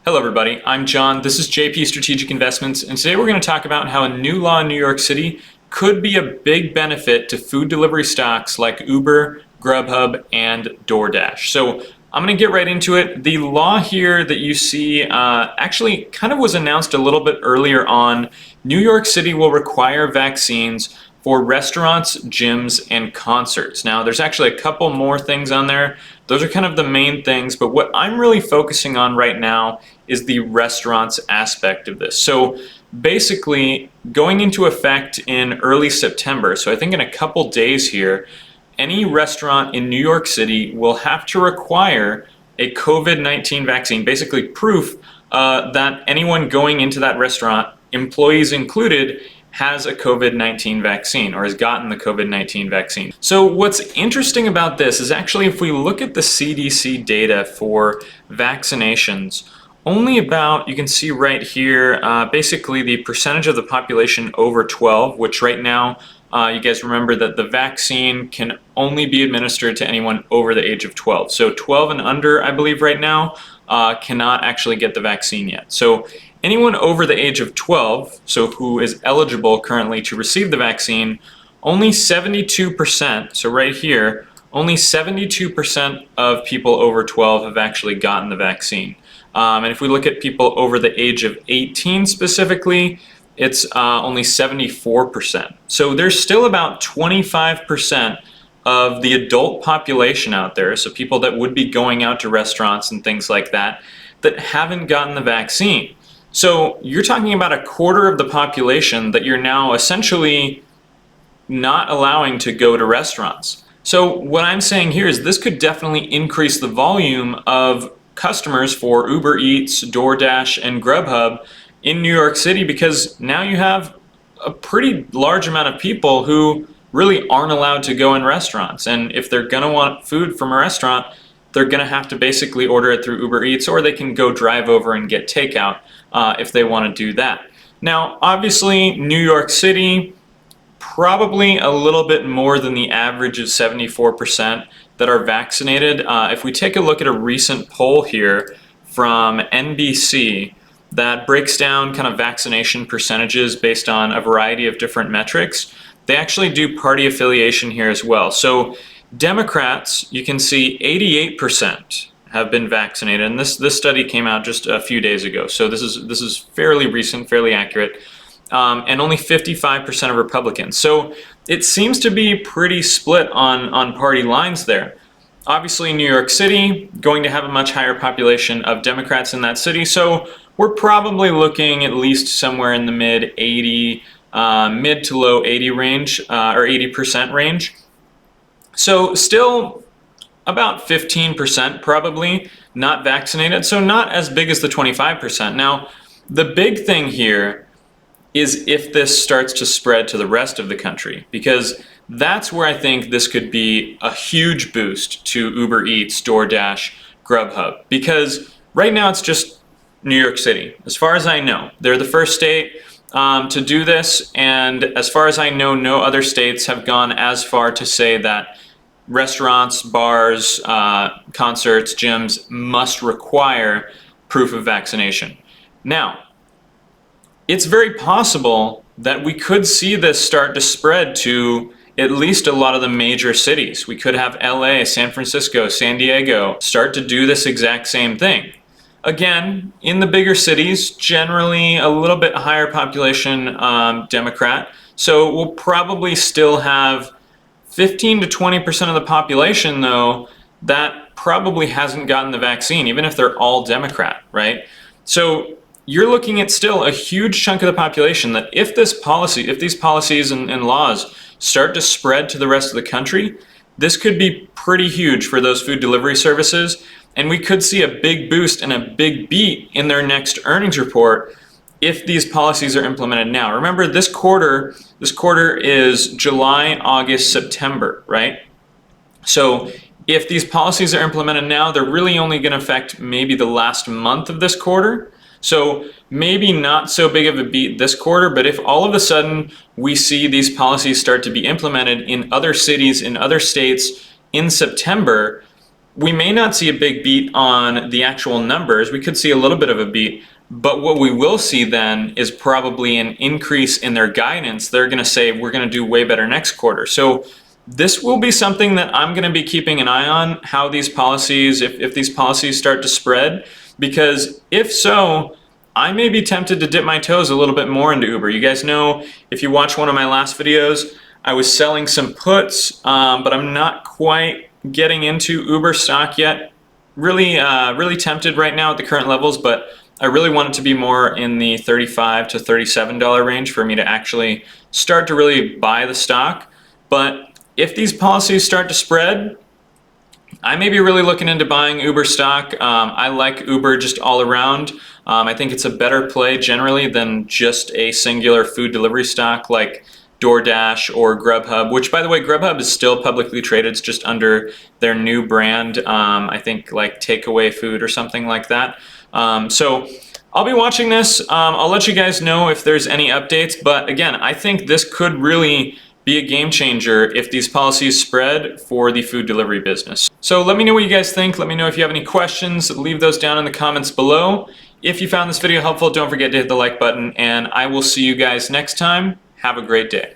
Hello everybody, I'm John, this is JP Strategic Investments, and today we're going to talk about how a new law in New York City could be a big benefit to food delivery stocks like Uber, Grubhub, and DoorDash. So I'm going to get right into it. The law here that you see actually kind of was announced a little bit earlier on. New York City will require vaccines for restaurants, gyms, and concerts. Now, there's actually a couple more things on there. Those are kind of the main things, but what I'm really focusing on right now is the restaurants aspect of this. So basically, going into effect in early September, so I think in a couple days here, any restaurant in New York City will have to require a COVID-19 vaccine, basically proof that anyone going into that restaurant, employees included, has a COVID-19 vaccine or has gotten the COVID-19 vaccine. So what's interesting about this is actually if we look at the CDC data for vaccinations, only about, you can see right here, basically the percentage of the population over 12, which right now, you guys remember that the vaccine can only be administered to anyone over the age of 12. So 12 and under, I believe right now, cannot actually get the vaccine yet. So anyone over the age of 12, so who is eligible currently to receive the vaccine, only 72%, so right here, only 72% of people over 12 have actually gotten the vaccine. And if we look at people over the age of 18 specifically, it's only 74%. So there's still about 25% of the adult population out there, so people that would be going out to restaurants and things like that, that haven't gotten the vaccine. So you're talking about a quarter of the population that you're now essentially not allowing to go to restaurants. So what I'm saying here is this could definitely increase the volume of customers for Uber Eats, DoorDash, and Grubhub in New York City, because now you have a pretty large amount of people who really aren't allowed to go in restaurants. And if they're gonna want food from a restaurant, they're gonna have to basically order it through Uber Eats, or they can go drive over and get takeout if they wanna do that. Now, obviously, New York City, probably a little bit more than the average of 74% that are vaccinated. If we take a look at a recent poll here from NBC that breaks down kind of vaccination percentages based on a variety of different metrics, they actually do party affiliation here as well. So Democrats, you can see 88% have been vaccinated, and this study came out just a few days ago. So this is fairly recent, fairly accurate, and only 55% of Republicans. So it seems to be pretty split on party lines there. Obviously, New York City going to have a much higher population of Democrats in that city, so we're probably looking at least somewhere in the mid to low 80 range, or 80% range. So still about 15% probably not vaccinated, so not as big as the 25%. Now, the big thing here is if this starts to spread to the rest of the country, because that's where I think this could be a huge boost to Uber Eats, DoorDash, Grubhub, because right now it's just New York City. As far as I know, they're the first state to do this, and as far as I know, no other states have gone as far to say that restaurants, bars, concerts, gyms must require proof of vaccination. Now, it's very possible that we could see this start to spread to at least a lot of the major cities. We could have LA, San Francisco, San Diego start to do this exact same thing. Again, in the bigger cities, generally a little bit higher population Democrat, so we'll probably still have 15 to 20% of the population, though, that probably hasn't gotten the vaccine, even if they're all Democrat, right? So you're looking at still a huge chunk of the population that if these policies and laws start to spread to the rest of the country, this could be pretty huge for those food delivery services, and we could see a big boost and a big beat in their next earnings report if these policies are implemented now. Remember, this quarter is July, August, September, right? So if these policies are implemented now, they're really only going to affect maybe the last month of this quarter. So maybe not so big of a beat this quarter, but if all of a sudden we see these policies start to be implemented in other cities, in other states in September, we may not see a big beat on the actual numbers. We could see a little bit of a beat, but what we will see then is probably an increase in their guidance. They're going to say we're going to do way better next quarter. So this will be something that I'm going to be keeping an eye on, how these policies, if these policies start to spread, because if so, I may be tempted to dip my toes a little bit more into Uber. You guys know, if you watch one of my last videos, I was selling some puts, but I'm not quite getting into Uber stock yet. Really tempted right now at the current levels, but I really want it to be more in the $35 to $37 range for me to actually start to really buy the stock. But if these policies start to spread, I may be really looking into buying Uber stock. I like Uber just all around. I think it's a better play generally than just a singular food delivery stock like DoorDash or Grubhub, which, by the way, Grubhub is still publicly traded. It's just under their new brand, I think like Takeaway Food or something like that. So I'll be watching this. I'll let you guys know if there's any updates. But again, I think this could really be a game changer if these policies spread for the food delivery business. So let me know what you guys think. Let me know if you have any questions. Leave those down in the comments below. If you found this video helpful, don't forget to hit the like button, and I will see you guys next time. Have a great day.